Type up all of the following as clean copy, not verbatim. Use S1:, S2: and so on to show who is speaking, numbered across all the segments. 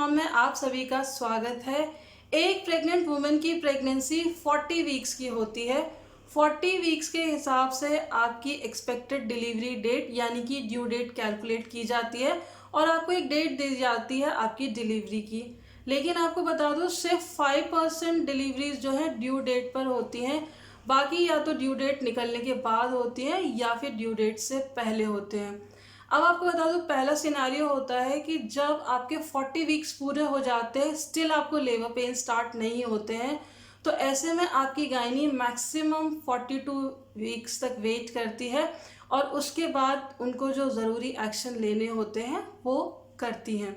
S1: Platform में आप सभी का स्वागत है। एक प्रेग्नेंट वुमेन की प्रेगनेंसी 40 वीक्स की होती है। 40 वीक्स के हिसाब से आपकी एक्सपेक्टेड डिलीवरी डेट यानी कि ड्यू डेट कैलकुलेट की जाती है और आपको एक डेट दी जाती है आपकी डिलीवरी की। लेकिन आपको बता दूं सिर्फ 5% डिलीवरीज जो है ड्यू डेट पर होती हैं, बाकी या तो ड्यू डेट निकलने के बाद होती हैं या फिर ड्यू डेट से पहले होते हैं। अब आपको बता दूं पहला सिनारियो होता है कि जब आपके 40 वीक्स पूरे हो जाते हैं स्टिल आपको लेबर पेन स्टार्ट नहीं होते हैं, तो ऐसे में आपकी गायनी मैक्सिमम 42 वीक्स तक वेट करती है और उसके बाद उनको जो ज़रूरी एक्शन लेने होते हैं वो करती हैं।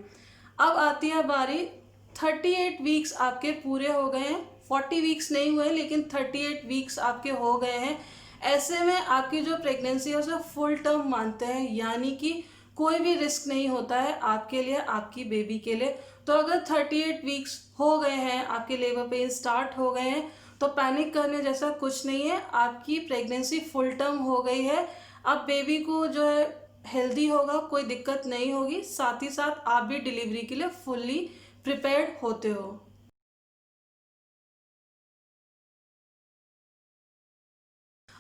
S1: अब आती है बारी 38 वीक्स आपके पूरे हो गए हैं, 40 वीक्स नहीं हुए लेकिन 38 वीक्स आपके हो गए हैं। ऐसे में आपकी जो प्रेगनेंसी है उसे फुल टर्म मानते हैं, यानी कि कोई भी रिस्क नहीं होता है आपके लिए, आपकी बेबी के लिए। तो अगर 38 वीक्स हो गए हैं, आपके लेबर पेन स्टार्ट हो गए हैं, तो पैनिक करने जैसा कुछ नहीं है। आपकी प्रेगनेंसी फुल टर्म हो गई है। अब बेबी को जो है हेल्दी होगा, कोई दिक्कत नहीं होगी, साथ ही साथ आप भी डिलीवरी के लिए फुल्ली प्रिपेयर्ड होते हो।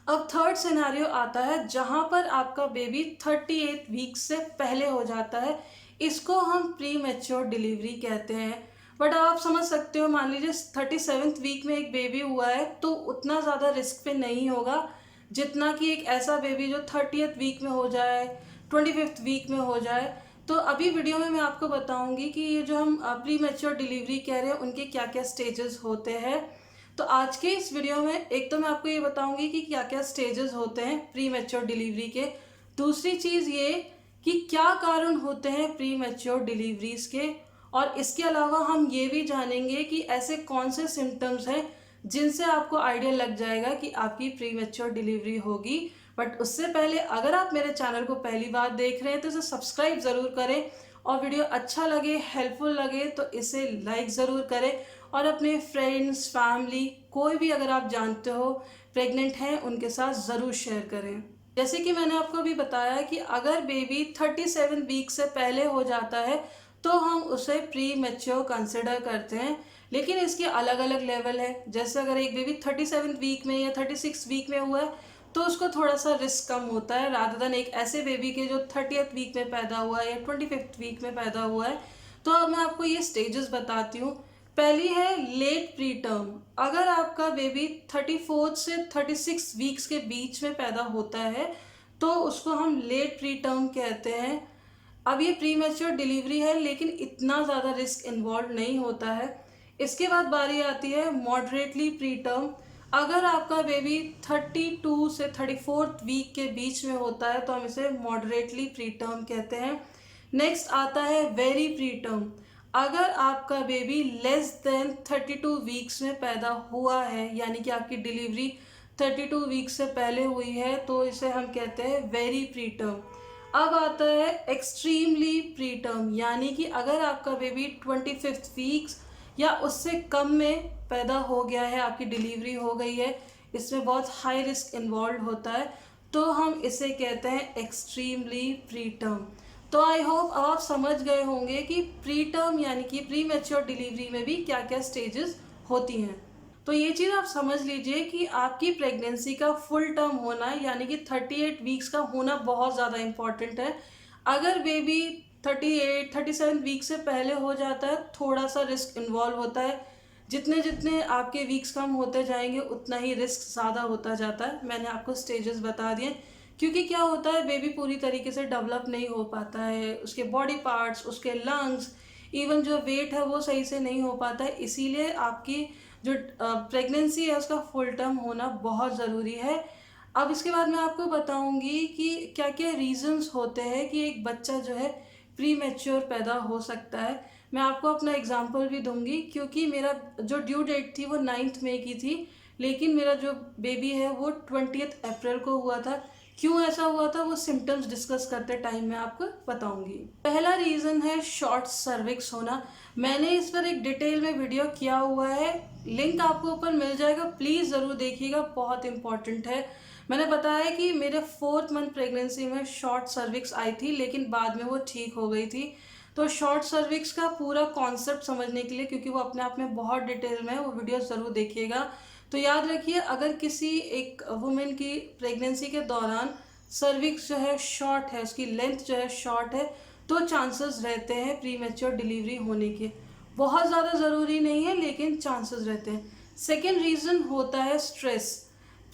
S1: अब थर्ड सिनेरियो आता है जहां पर आपका बेबी 38 वीक्स से पहले हो जाता है। इसको हम प्री मैच्योर डिलीवरी कहते हैं। बट आप समझ सकते हो, मान लीजिए 37th वीक में एक बेबी हुआ है तो उतना ज़्यादा रिस्क पे नहीं होगा जितना कि एक ऐसा बेबी जो 30th वीक में हो जाए, 25th वीक में हो जाए। तो अभी वीडियो में मैं आपको बताऊंगी कि ये जो हम प्री मैच्योर डिलीवरी कह रहे हैं उनके क्या क्या स्टेजेस होते हैं। तो आज के इस वीडियो में एक तो मैं आपको ये बताऊंगी कि क्या क्या स्टेजेस होते हैं प्री मैच्योर डिलीवरी के। दूसरी चीज़ ये कि क्या कारण होते हैं प्री मैच्योर डिलीवरीज के, और इसके अलावा हम ये भी जानेंगे कि ऐसे कौन से सिम्टम्स हैं जिनसे आपको आइडिया लग जाएगा कि आपकी प्री मैच्योर डिलीवरी होगी। बट उससे पहले अगर आप मेरे चैनल को पहली बार देख रहे हैं तो इसे सब्सक्राइब ज़रूर करें, और वीडियो अच्छा लगे, हेल्पफुल लगे तो इसे लाइक ज़रूर करें, और अपने फ्रेंड्स, फैमिली, कोई भी अगर आप जानते हो प्रेग्नेंट हैं उनके साथ ज़रूर शेयर करें। जैसे कि मैंने आपको अभी बताया कि अगर बेबी 37 वीक से पहले हो जाता है तो हम उसे प्री मैच्योर कंसिडर करते हैं। लेकिन इसके अलग अलग लेवल है। जैसे अगर एक बेबी 37 वीक में या 36 वीक में हुआ है तो उसको थोड़ा सा रिस्क कम होता है रादर देन एक ऐसे बेबी के जो 30th वीक में पैदा हुआ है या 25th वीक में पैदा हुआ है। तो अब मैं आपको ये स्टेजेस बताती हूँ। पहली है लेट प्री टर्म। अगर आपका बेबी 34 से 36 वीक्स के बीच में पैदा होता है तो उसको हम लेट प्री टर्म कहते हैं। अब ये प्री मैच्योर डिलीवरी है लेकिन इतना ज़्यादा रिस्क इन्वॉल्व नहीं होता है। इसके बाद बारी आती है मॉडरेटली प्री टर्म। अगर आपका बेबी 32 से 34th वीक के बीच में होता है तो हम इसे मॉडरेटली प्री टर्म कहते हैं। नेक्स्ट आता है वेरी प्री टर्म। अगर आपका बेबी लेस देन 32 वीक्स में पैदा हुआ है, यानी कि आपकी डिलीवरी 32 वीक्स से पहले हुई है, तो इसे हम कहते हैं वेरी प्री टर्म। अब आता है एक्सट्रीमली प्री टर्म, यानी कि अगर आपका बेबी 25th वीक्स या उससे कम में पैदा हो गया है, आपकी डिलीवरी हो गई है, इसमें बहुत हाई रिस्क इन्वॉल्व होता है, तो हम इसे कहते हैं एक्सट्रीमली प्री टर्म। तो आई होप अब आप समझ गए होंगे कि प्री टर्म यानी कि प्री मैच्योर डिलीवरी में भी क्या क्या स्टेजेस होती हैं। तो ये चीज़ आप समझ लीजिए कि आपकी प्रेगनेंसी का फुल टर्म होना यानी कि 38 वीक्स का होना बहुत ज़्यादा इम्पॉर्टेंट है। अगर बेबी 37 वीक से पहले हो जाता है थोड़ा सा रिस्क इन्वॉल्व होता है। जितने जितने आपके वीक्स कम होते जाएंगे उतना ही रिस्क ज़्यादा होता जाता है। मैंने आपको स्टेजेस बता दिए, क्योंकि क्या होता है बेबी पूरी तरीके से डेवलप नहीं हो पाता है, उसके बॉडी पार्ट्स, उसके लंग्स, इवन जो वेट है वो सही से नहीं हो पाता है। इसीलिए आपकी जो प्रेगनेंसी है उसका फुल टर्म होना बहुत ज़रूरी है। अब इसके बाद मैं आपको बताऊंगी कि क्या क्या रीजंस होते हैं कि एक बच्चा जो है प्री मैच्योर पैदा हो सकता है। मैं आपको अपना एग्जांपल भी दूंगी, क्योंकि मेरा जो ड्यू डेट थी वो 9 मई की थी, लेकिन मेरा जो बेबी है वो 20 अप्रैल को हुआ था। क्यों ऐसा हुआ था वो सिम्टम्स डिस्कस करते टाइम मैं आपको बताऊंगी। पहला रीज़न है शॉर्ट सर्विक्स होना। मैंने इस पर एक डिटेल में वीडियो किया हुआ है, लिंक आपको ऊपर मिल जाएगा, प्लीज़ ज़रूर देखिएगा, बहुत इंपॉर्टेंट है। मैंने बताया कि मेरे 4th मंथ प्रेगनेंसी में शॉर्ट सर्विक्स आई थी लेकिन बाद में वो ठीक हो गई थी। तो शॉर्ट सर्विक्स का पूरा कॉन्सेप्ट समझने के लिए, क्योंकि वो अपने आप में बहुत डिटेल में है, वो वीडियो ज़रूर देखिएगा। तो याद रखिए, अगर किसी एक वुमेन की प्रेगनेंसी के दौरान सर्विक्स जो है शॉर्ट है, उसकी लेंथ जो है शॉर्ट है, तो चांसेस रहते हैं प्री मैच्योर डिलीवरी होने के। बहुत ज़्यादा ज़रूरी नहीं है, लेकिन चांसेस रहते हैं। सेकेंड रीज़न होता है स्ट्रेस।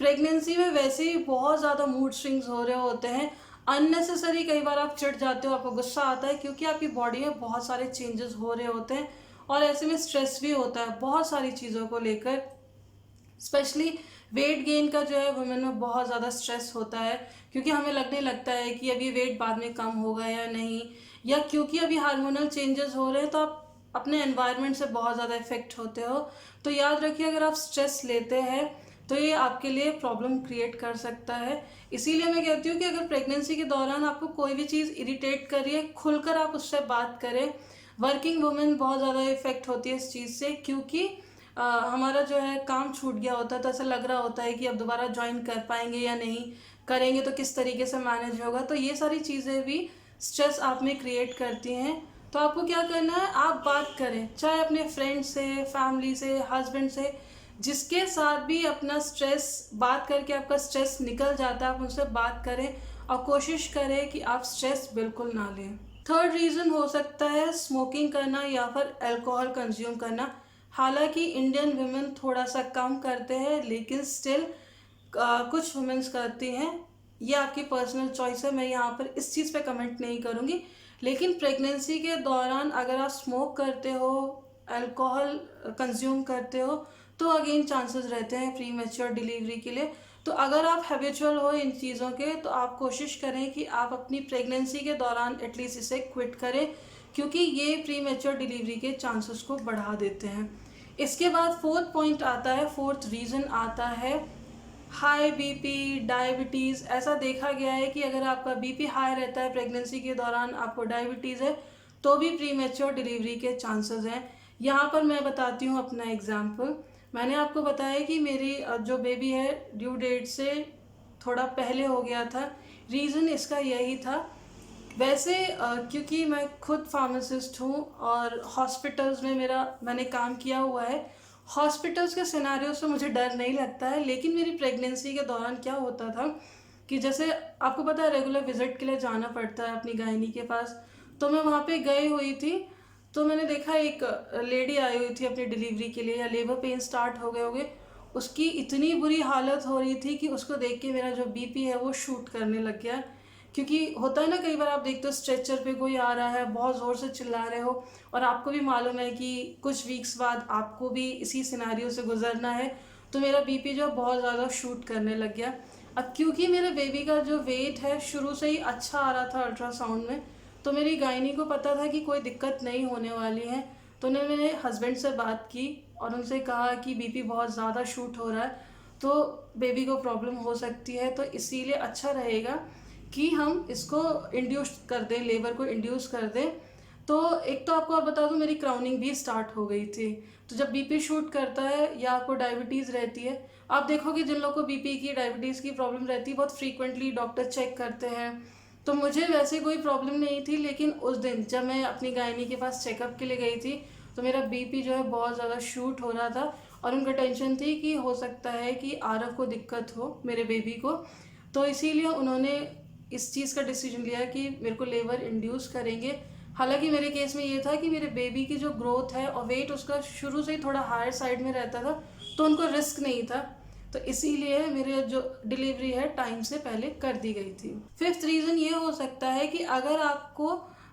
S1: प्रेगनेंसी में वैसे ही बहुत ज़्यादा मूड स्विंग्स हो रहे होते हैं, अननेसेसरी कई बार आप चिढ़ जाते हो, आपको गुस्सा आता है, क्योंकि आपकी बॉडी में बहुत सारे चेंजेस हो रहे होते हैं, और ऐसे में स्ट्रेस भी होता है बहुत सारी चीज़ों को लेकर। स्पेशली वेट गेन का जो है वुमेन में बहुत ज़्यादा स्ट्रेस होता है, क्योंकि हमें लगने लगता है कि अभी वेट बाद में कम होगा या नहीं, या क्योंकि अभी हार्मोनल चेंजेस हो रहे हैं, तो आप अपने एनवायरनमेंट से बहुत ज़्यादा इफेक्ट होते हो। तो याद रखिए, अगर आप स्ट्रेस लेते हैं तो ये आपके लिए प्रॉब्लम क्रिएट कर सकता है। इसीलिए मैं कहती हूँ कि अगर प्रेगनेंसी के दौरान आपको कोई भी चीज़ इरिटेट कर रही है, खुलकर आप उससे बात करें। वर्किंग वुमेन बहुत ज़्यादा इफेक्ट होती है इस चीज़ से, क्योंकि हमारा जो है काम छूट गया होता है, तो ऐसा लग रहा होता है कि अब दोबारा ज्वाइन कर पाएंगे या नहीं, करेंगे तो किस तरीके से मैनेज होगा। तो ये सारी चीज़ें भी स्ट्रेस आप में क्रिएट करती हैं। तो आपको क्या करना है, आप बात करें, चाहे अपने फ्रेंड से, फैमिली से, हस्बैंड से, जिसके साथ भी अपना स्ट्रेस बात करके आपका स्ट्रेस निकल जाता है, आप उनसे बात करें और कोशिश करें कि आप स्ट्रेस बिल्कुल ना लें। थर्ड रीज़न हो सकता है स्मोकिंग करना या फिर अल्कोहल कंज्यूम करना। हालांकि इंडियन वुमेन थोड़ा सा कम करते हैं, लेकिन स्टिल कुछ वुमेन्स करती हैं। ये आपकी पर्सनल चॉइस है, मैं यहाँ पर इस चीज़ पे कमेंट नहीं करूँगी। लेकिन प्रेगनेंसी के दौरान अगर आप स्मोक करते हो, अल्कोहल कंज्यूम करते हो, तो अगेन चांसेस रहते हैं प्री मैच्योर डिलीवरी के लिए। तो अगर आप हैबिचुअल हो इन चीज़ों के, तो आप कोशिश करें कि आप अपनी प्रेगनेंसी के दौरान एटलीस्ट इसे क्विट करें, क्योंकि ये प्री मैच्योर डिलीवरी के चांसेस को बढ़ा देते हैं। इसके बाद फोर्थ पॉइंट आता है, फोर्थ रीज़न आता है हाई बीपी, डायबिटीज़। ऐसा देखा गया है कि अगर आपका बीपी हाई रहता है प्रेगनेंसी के दौरान, आपको डायबिटीज़ है, तो भी प्री मैच्योर डिलीवरी के चांसेस हैं। यहाँ पर मैं बताती हूँ अपना एग्जांपल। मैंने आपको बताया कि मेरी जो बेबी है ड्यू डेट से थोड़ा पहले हो गया था। रीज़न इसका यही था। वैसे क्योंकि मैं खुद फार्मासिस्ट हूँ और हॉस्पिटल्स में मैंने काम किया हुआ है, हॉस्पिटल्स के सिनारियो से मुझे डर नहीं लगता है। लेकिन मेरी प्रेगनेंसी के दौरान क्या होता था कि जैसे आपको पता है रेगुलर विजिट के लिए जाना पड़ता है अपनी गायनी के पास, तो मैं वहाँ पे गई हुई थी। तो मैंने देखा एक लेडी आई हुई थी अपनी डिलीवरी के लिए, या लेबर पेन स्टार्ट हो गए होंगे, उसकी इतनी बुरी हालत हो रही थी कि उसको देख के मेरा जो बीपी है वो शूट करने लग गया। क्योंकि होता है ना, कई बार आप देखते हो स्ट्रेचर पे कोई आ रहा है, बहुत ज़ोर से चिल्ला रहे हो, और आपको भी मालूम है कि कुछ वीक्स बाद आपको भी इसी सिनारियो से गुजरना है। तो मेरा बीपी जो बहुत ज़्यादा शूट करने लग गया। अब क्योंकि मेरे बेबी का जो वेट है शुरू से ही अच्छा आ रहा था अल्ट्रासाउंड में, तो मेरी गायनी को पता था कि कोई दिक्कत नहीं होने वाली है। तो उन्होंने मेरे हस्बैंड से बात की और उनसे कहा कि बीपी बहुत ज़्यादा शूट हो रहा है, तो बेबी को प्रॉब्लम हो सकती है, तो इसीलिए अच्छा रहेगा कि हम इसको इंड्यूस कर दें, लेबर को इंड्यूस कर दें। तो एक तो आपको और बता दूं, मेरी क्राउनिंग भी स्टार्ट हो गई थी। तो जब बीपी शूट करता है या आपको डायबिटीज़ रहती है, आप देखोगे जिन लोगों को बीपी की, डायबिटीज़ की प्रॉब्लम रहती है, बहुत फ्रीक्वेंटली डॉक्टर चेक करते हैं। तो मुझे वैसे कोई प्रॉब्लम नहीं थी, लेकिन उस दिन जब मैं अपनी गायनी के पास चेकअप के लिए गई थी, तो मेरा बीपी जो है बहुत ज़्यादा शूट हो रहा था, और उनको टेंशन थी कि हो सकता है कि आरव को दिक्कत हो, मेरे बेबी को। तो इसीलिए उन्होंने इस चीज़ का डिसीजन लिया कि मेरे को लेबर इंड्यूस करेंगे। हालांकि मेरे केस में ये था कि मेरे बेबी की जो ग्रोथ है और वेट उसका शुरू से ही थोड़ा हायर साइड में रहता था, तो उनको रिस्क नहीं था। तो इसीलिए मेरे जो डिलीवरी है टाइम से पहले कर दी गई थी। फिफ्थ रीज़न ये हो सकता है कि अगर आपको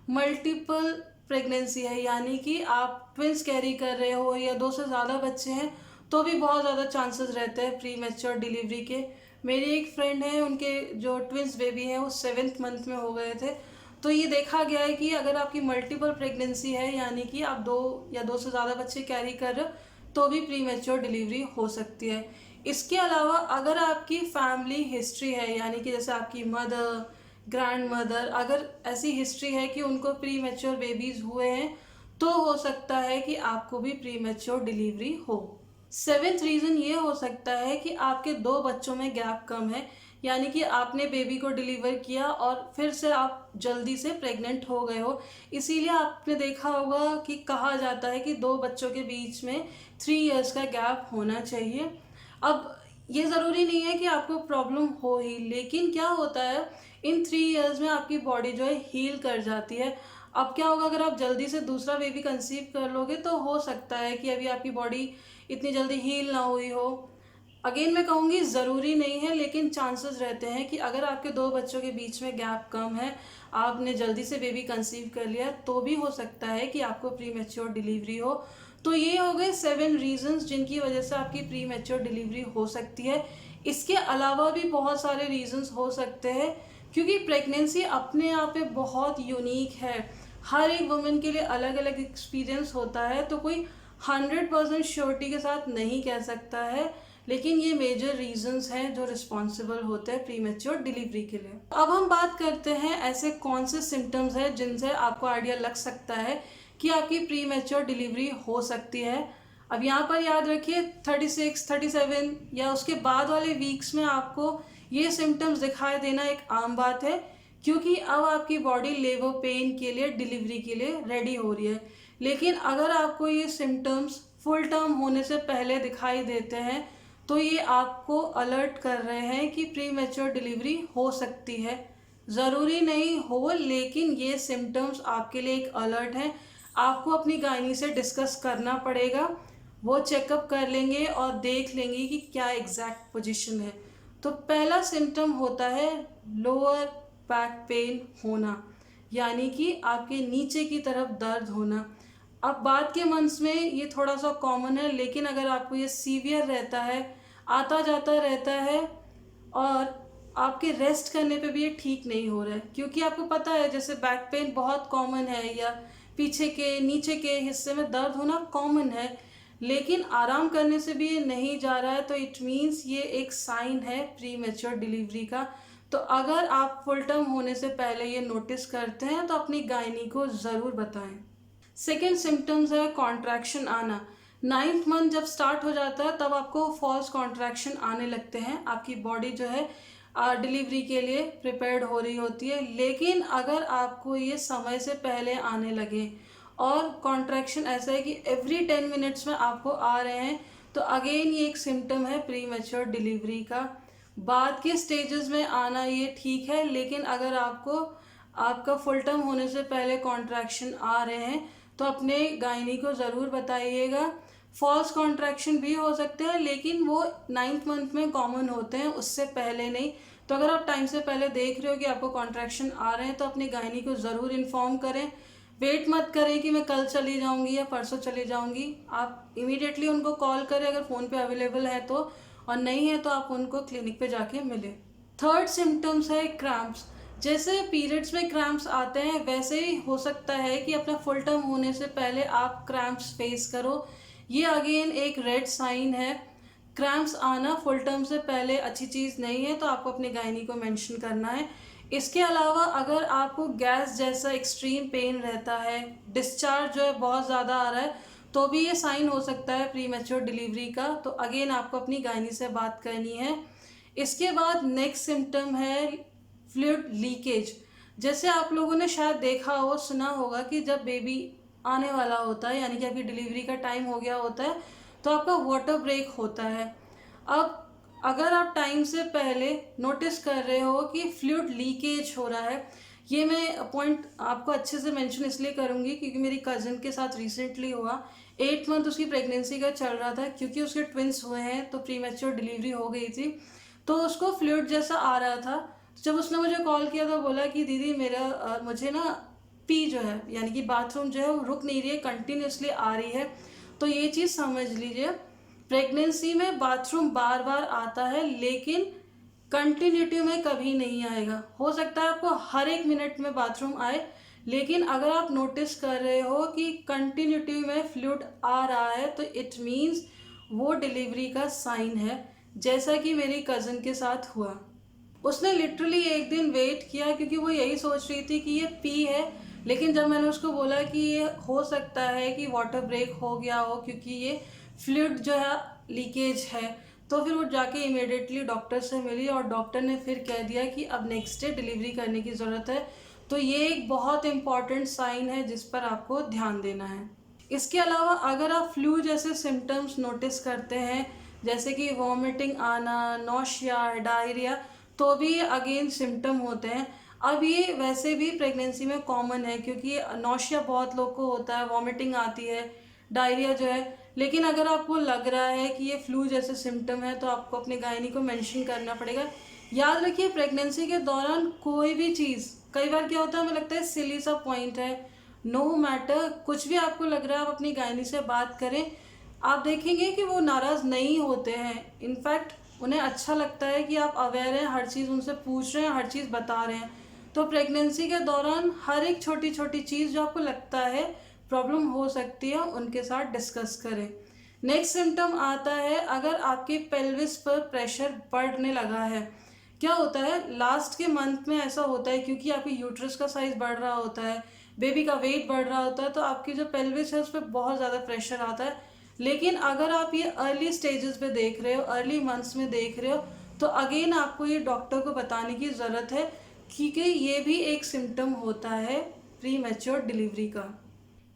S1: मल्टीपल प्रेगनेंसी है, यानी कि आप ट्विंस कैरी कर रहे हो या 2 से ज़्यादा बच्चे हैं, तो भी बहुत ज़्यादा चांसेस रहते हैं प्री मैच्योर डिलीवरी के। मेरी एक फ्रेंड है, उनके जो ट्विंस बेबी हैं वो 7th मंथ में हो गए थे। तो ये देखा गया है कि अगर आपकी मल्टीपल प्रेगनेंसी है, यानी कि आप 2 या 2 से ज़्यादा बच्चे कैरी कर रहे हो, तो भी प्री मैच्योर डिलीवरी हो सकती है। इसके अलावा अगर आपकी फैमिली हिस्ट्री है, यानी कि जैसे आपकी मदर, ग्रैंड मदर, अगर ऐसी हिस्ट्री है कि उनको प्री मैच्योर बेबीज़ हुए हैं, तो हो सकता है कि आपको भी प्री मैच्योर डिलीवरी हो। सेवेंथ रीज़न ये हो सकता है कि आपके 2 बच्चों में गैप कम है, यानी कि आपने बेबी को डिलीवर किया और फिर से आप जल्दी से प्रेग्नेंट हो गए हो। इसीलिए आपने देखा होगा कि कहा जाता है कि 2 बच्चों के बीच में 3 इयर्स का गैप होना चाहिए। अब ये ज़रूरी नहीं है कि आपको प्रॉब्लम हो ही, लेकिन क्या होता है इन 3 इयर्स में आपकी बॉडी जो है हील कर जाती है। अब क्या होगा, अगर आप जल्दी से दूसरा बेबी कंसीव कर लोगे तो हो सकता है कि अभी आपकी बॉडी इतनी जल्दी हील ना हुई हो। अगेन मैं कहूँगी ज़रूरी नहीं है, लेकिन चांसेस रहते हैं कि अगर आपके 2 बच्चों के बीच में गैप कम है, आपने जल्दी से बेबी कंसीव कर लिया, तो भी हो सकता है कि आपको प्री मैच्योर डिलीवरी हो। तो ये हो गए 7 रीजंस जिनकी वजह से आपकी प्री मैच्योर डिलीवरी हो सकती है। इसके अलावा भी बहुत सारे रीजंस हो सकते हैं, क्योंकि प्रेगनेंसी अपने आप में बहुत यूनिक है। हर एक वुमेन के लिए अलग अलग एक्सपीरियंस होता है, तो कोई 100% श्योरिटी के साथ नहीं कह सकता है, लेकिन ये मेजर रीजंस हैं जो रिस्पॉन्सिबल होते हैं प्री मैच्योर डिलीवरी के लिए। अब हम बात करते हैं ऐसे कौन से सिम्टम्स हैं जिनसे आपको आइडिया लग सकता है कि आपकी प्री मैच्योर डिलीवरी हो सकती है। अब यहाँ पर याद रखिए 36, 37 या उसके बाद वाले वीक्स में आपको ये सिम्टम्स दिखाई देना एक आम बात है, क्योंकि अब आपकी बॉडी लेबर पेन के लिए, डिलीवरी के लिए रेडी हो रही है। लेकिन अगर आपको ये सिम्टम्स फुल टर्म होने से पहले दिखाई देते हैं तो ये आपको अलर्ट कर रहे हैं कि प्री मैच्योर डिलीवरी हो सकती है। ज़रूरी नहीं हो, लेकिन ये सिम्टम्स आपके लिए एक अलर्ट है। आपको अपनी गायनी से डिस्कस करना पड़ेगा, वो चेकअप कर लेंगे और देख लेंगे कि क्या एग्जैक्ट पोजीशन है। तो पहला सिम्टम होता है लोअर बैक पेन होना, यानी कि आपके नीचे की तरफ दर्द होना। अब बाद के मंथ्स में ये थोड़ा सा कॉमन है, लेकिन अगर आपको ये सीवियर रहता है, आता जाता रहता है और आपके रेस्ट करने पे भी ये ठीक नहीं हो रहा है, क्योंकि आपको पता है जैसे बैक पेन बहुत कॉमन है या पीछे के नीचे के हिस्से में दर्द होना कॉमन है, लेकिन आराम करने से भी ये नहीं जा रहा है, तो इट मीन्स ये एक साइन है प्री मैच्योर डिलीवरी का। तो अगर आप फुल टर्म होने से पहले ये नोटिस करते हैं तो अपनी गायनी को ज़रूर बताएं। सेकेंड सिम्टम्स है कॉन्ट्रैक्शन आना। 9th मंथ जब स्टार्ट हो जाता है तब आपको फॉल्स कॉन्ट्रैक्शन आने लगते हैं। आपकी बॉडी जो है डिलीवरी के लिए प्रिपेयर्ड हो रही होती है, लेकिन अगर आपको ये समय से पहले आने लगे और कॉन्ट्रैक्शन ऐसा है कि एवरी 10 मिनट्स में आपको आ रहे हैं, तो अगेन ये एक सिम्टम है प्री मैच्योर डिलीवरी का। बाद के स्टेजेस में आना ये ठीक है, लेकिन अगर आपको आपका फुल टर्म होने से पहले कॉन्ट्रैक्शन आ रहे हैं तो अपने गायनी को ज़रूर बताइएगा। फॉल्स कॉन्ट्रैक्शन भी हो सकते हैं, लेकिन वो 9th मंथ में कॉमन होते हैं, उससे पहले नहीं। तो अगर आप टाइम से पहले देख रहे हो कि आपको कॉन्ट्रैक्शन आ रहे हैं तो अपनी गायनी को ज़रूर इन्फॉर्म करें। वेट मत करें कि मैं कल चली जाऊंगी या परसों चली जाऊंगी। आप इमीडिएटली उनको कॉल करें अगर फ़ोन पे अवेलेबल है तो, और नहीं है तो आप उनको क्लिनिक पे जाके मिलें। थर्ड सिम्टम्स है क्रैम्प्स। जैसे पीरियड्स में क्रैम्प्स आते हैं वैसे ही हो सकता है कि अपना फुल टर्म होने से पहले आप क्रैम्प्स फेस करो। ये अगेन एक रेड साइन है। क्रैम्प्स आना फुल टर्म से पहले अच्छी चीज़ नहीं है, तो आपको अपनी गायनी को मेंशन करना है। इसके अलावा अगर आपको गैस जैसा एक्सट्रीम पेन रहता है, डिस्चार्ज जो है बहुत ज़्यादा आ रहा है, तो भी ये साइन हो सकता है प्री मैच्योर डिलीवरी का। तो अगेन आपको अपनी गायनी से बात करनी है। इसके बाद नेक्स्ट सिम्टम है फ्लूइड लीकेज। जैसे आप लोगों ने शायद देखा हो, सुना होगा कि जब बेबी आने वाला होता है, यानी कि आपकी डिलीवरी का टाइम हो गया होता है, तो आपका वाटर ब्रेक होता है। अब अगर आप टाइम से पहले नोटिस कर रहे हो कि फ्लूइड लीकेज हो रहा है, ये मैं पॉइंट आपको अच्छे से मेंशन इसलिए करूँगी क्योंकि मेरी कज़न के साथ रिसेंटली हुआ। 8 मंथ उसकी प्रेगनेंसी का चल रहा था, क्योंकि उसके ट्विंस हुए हैं तो प्री मैच्योर डिलीवरी हो गई थी, तो उसको फ्लूइड जैसा आ रहा था। जब उसने मुझे कॉल किया तो बोला कि दीदी मेरा मुझे ना पी जो है, यानी कि बाथरूम जो है वो रुक नहीं रही है, कंटिन्यूसली आ रही है। तो ये चीज़ समझ लीजिए, प्रेगनेंसी में बाथरूम बार बार आता है, लेकिन कंटिन्यूटी में कभी नहीं आएगा। हो सकता है आपको हर एक मिनट में बाथरूम आए, लेकिन अगर आप नोटिस कर रहे हो कि कंटिन्यूटी में फ्लूइड आ रहा है तो इट मीन्स वो डिलीवरी का साइन है, जैसा कि मेरी कज़न के साथ हुआ। उसने लिटरली एक दिन वेट किया क्योंकि वो यही सोच रही थी कि ये पी है, लेकिन जब मैंने उसको बोला कि ये हो सकता है कि वाटर ब्रेक हो गया हो क्योंकि ये फ्लूइड जो है लीकेज है, तो फिर वो जाके इमिडिएटली डॉक्टर से मिली और डॉक्टर ने फिर कह दिया कि अब नेक्स्ट डे डिलीवरी करने की ज़रूरत है। तो ये एक बहुत इम्पॉर्टेंट साइन है जिस पर आपको ध्यान देना है। इसके अलावा अगर आप फ्लू जैसे सिम्टम्स नोटिस करते हैं, जैसे कि वॉमिटिंग आना, नौशिया, डायरिया, तो भी अगेन सिम्टम होते हैं। अब ये वैसे भी प्रेगनेंसी में कॉमन है, क्योंकि नौशिया बहुत लोग को होता है, वॉमिटिंग आती है, डायरिया जो है। लेकिन अगर आपको लग रहा है कि ये फ्लू जैसे सिम्टम है तो आपको अपने गायनी को मेंशन करना पड़ेगा। याद रखिए, प्रेगनेंसी के दौरान कोई भी चीज़, कई बार क्या होता है, हमें लगता है सिली सा पॉइंट है, नो मैटर, कुछ भी आपको लग रहा है आप अपनी गायनी से बात करें। आप देखेंगे कि वो नाराज़ नहीं होते हैं, इनफैक्ट उन्हें अच्छा लगता है कि आप अवेयर हैं, हर चीज़ उनसे पूछ रहे हैं, हर चीज़ बता रहे हैं। तो प्रेगनेंसी के दौरान हर एक छोटी छोटी चीज़ जो आपको लगता है प्रॉब्लम हो सकती है, उनके साथ डिस्कस करें। नेक्स्ट सिम्टम आता है अगर आपके पेल्विस पर प्रेशर बढ़ने लगा है। क्या होता है, लास्ट के मंथ में ऐसा होता है, क्योंकि आपकी यूट्रस का साइज़ बढ़ रहा होता है, बेबी का वेट बढ़ रहा होता है, तो आपकी जो पेल्विस है उस पर बहुत ज़्यादा प्रेशर आता है। लेकिन अगर आप ये अर्ली स्टेजेस पे देख रहे हो, अर्ली मंथ्स में देख रहे हो, तो अगेन आपको ये डॉक्टर को बताने की ज़रूरत है, क्योंकि ये भी एक सिम्टम होता है प्री मैच्योर डिलीवरी का।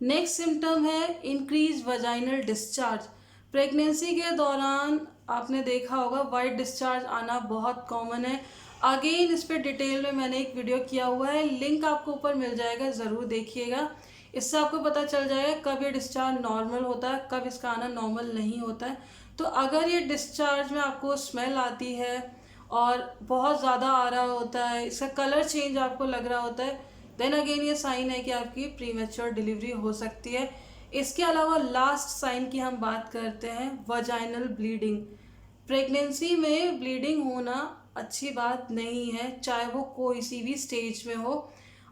S1: नेक्स्ट सिम्टम है इंक्रीज वजाइनल डिस्चार्ज। प्रेगनेंसी के दौरान आपने देखा होगा वाइट डिस्चार्ज आना बहुत कॉमन है। अगेन इस पर डिटेल में मैंने एक वीडियो किया हुआ है, लिंक आपको ऊपर मिल जाएगा, ज़रूर देखिएगा। इससे आपको पता चल जाएगा कब ये डिस्चार्ज नॉर्मल होता है, कब इसका आना नॉर्मल नहीं होता है। तो अगर ये डिस्चार्ज में आपको स्मेल आती है और बहुत ज़्यादा आ रहा होता है, इसका कलर चेंज आपको लग रहा होता है, देन अगेन ये साइन है कि आपकी प्रीमेच्योर डिलीवरी हो सकती है। इसके अलावा लास्ट साइन की हम बात करते हैं, वजाइनल ब्लीडिंग। प्रेगनेंसी में ब्लीडिंग होना अच्छी बात नहीं है, चाहे वो कोई सी भी स्टेज में हो।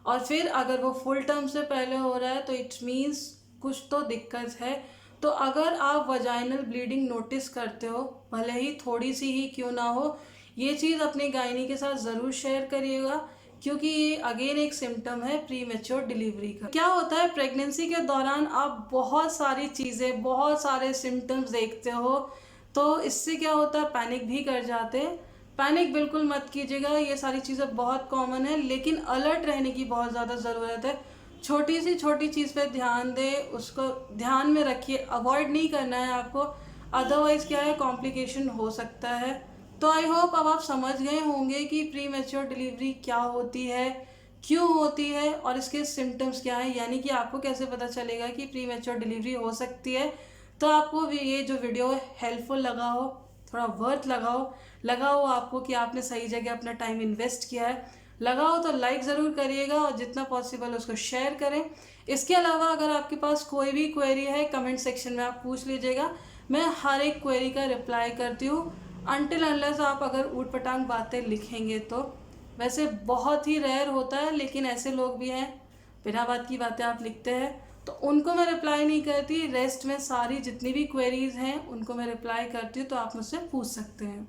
S1: और फिर अगर वो फुल टर्म से पहले हो रहा है तो इट मीन्स कुछ तो दिक्कत है। तो अगर आप वजाइनल ब्लीडिंग नोटिस करते हो, भले ही थोड़ी सी ही क्यों ना हो, ये चीज़ अपने गायनी के साथ ज़रूर शेयर करिएगा, क्योंकि ये अगेन एक सिम्टम है प्री मैच्योर डिलीवरी का। क्या होता है, प्रेगनेंसी के दौरान आप बहुत सारी चीज़ें, बहुत सारे सिम्टम्स देखते हो, तो इससे क्या होता है, पैनिक भी कर जाते हैं। पैनिक बिल्कुल मत कीजिएगा, ये सारी चीज़ें बहुत कॉमन है, लेकिन अलर्ट रहने की बहुत ज़्यादा ज़रूरत है। छोटी सी छोटी चीज़ पे ध्यान दें, उसको ध्यान में रखिए, अवॉइड नहीं करना है आपको, अदरवाइज़ क्या है, कॉम्प्लिकेशन हो सकता है। तो आई होप अब आप समझ गए होंगे कि प्री मैच्योर डिलीवरी क्या होती है, क्यों होती है और इसके सिम्टम्स क्या हैं, यानी कि आपको कैसे पता चलेगा कि प्री मैच्योर डिलीवरी हो सकती है। तो आपको भी ये जो वीडियो हेल्पफुल लगा हो, थोड़ा वर्थ लगा हो आपको कि आपने सही जगह अपना टाइम इन्वेस्ट किया है, लगा हो तो लाइक ज़रूर करिएगा और जितना पॉसिबल उसको शेयर करें। इसके अलावा अगर आपके पास कोई भी क्वेरी है, कमेंट सेक्शन में आप पूछ लीजिएगा, मैं हर एक क्वेरी का रिप्लाई करती हूँ, अनटिल अनलेस आप अगर ऊट पटांग बातें लिखेंगे तो। वैसे बहुत ही रेयर होता है, लेकिन ऐसे लोग भी हैं बिना बात की बातें आप लिखते हैं, तो उनको मैं रिप्लाई नहीं करती। रेस्ट में सारी जितनी भी क्वेरीज़ हैं उनको मैं रिप्लाई करती हूँ, तो आप मुझसे पूछ सकते हैं।